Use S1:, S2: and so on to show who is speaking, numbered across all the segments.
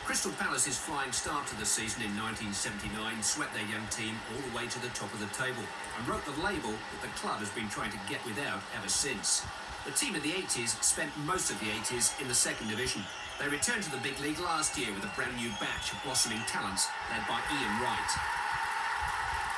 S1: Crystal Palace's flying start to the season in 1979 swept their young team all the way to the top of the table and wrote the label that the club has been trying to get without ever since. The team of the 80s spent most of the 80s in the second division. They returned to the big league last year with a brand new batch of blossoming talents led by Wright.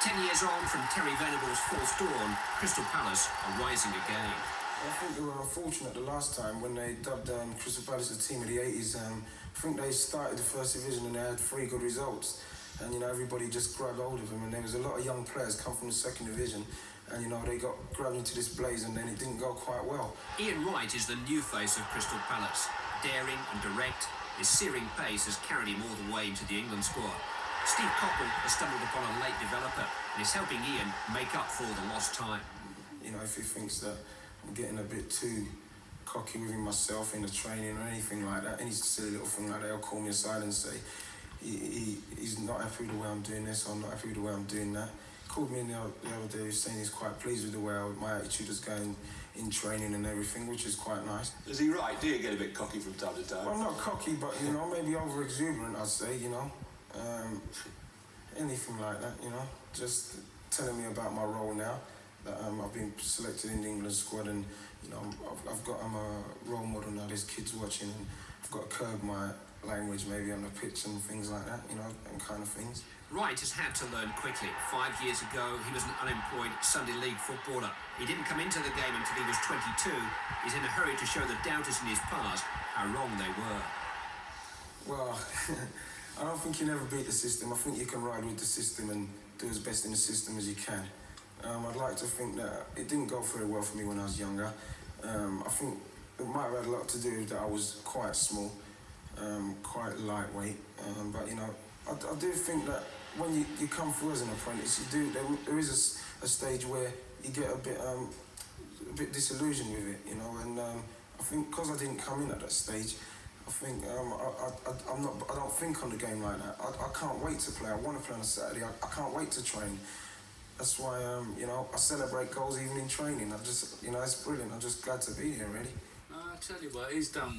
S1: 10 years on from Terry Venable's false dawn, Crystal Palace are rising again.
S2: I think they were unfortunate the last time when they dubbed Crystal Palace the team of the 80s. I think they started the first division and they had 3 good results. And, everybody just grabbed hold of them. And there was a lot of young players come from the second division. And, they got grabbed into this blaze and then it didn't go quite well.
S1: Wright is the new face of Crystal Palace. Daring and direct, his searing pace has carried him all the way into the England squad. Steve Coppell has stumbled upon a late developer and is helping Ian make up for all the lost time.
S2: If he thinks that I'm getting a bit too cocky with him myself in the training or anything like that, any silly little thing like that, he'll call me aside and say he's not happy with the way I'm doing this, or I'm not happy with the way I'm doing that. He called me in the other day, he was saying he's quite pleased with the way my attitude is going in training and everything, which is quite nice.
S3: Is he right? Do you get a bit cocky from time to time?
S2: Well, I'm not cocky, but, maybe over-exuberant, I'd say, anything like that, just telling me about my role now, that I've been selected in the England squad and, I'm a role model now, there's kids watching and I've got to curb my language maybe on the pitch and things like that, and kind of things.
S1: Wright has had to learn quickly. 5 years ago, he was an unemployed Sunday League footballer. He didn't come into the game until he was 22. He's in a hurry to show the doubters in his past how wrong they were.
S2: Well, I don't think you never beat the system. I think you can ride with the system and do as best in the system as you can. I'd like to think that it didn't go very well for me when I was younger. I think it might have had a lot to do with that I was quite small, quite lightweight. But I do think that when you come through as an apprentice, there is a stage where you get a bit disillusioned with it, And I think because I didn't come in at that stage, I think I don't think on the game like that. I can't wait to play. I want to play on a Saturday. I can't wait to train. That's why I celebrate goals even in training. It's brilliant. I'm just glad to be here, really.
S3: I tell you what, he's done well.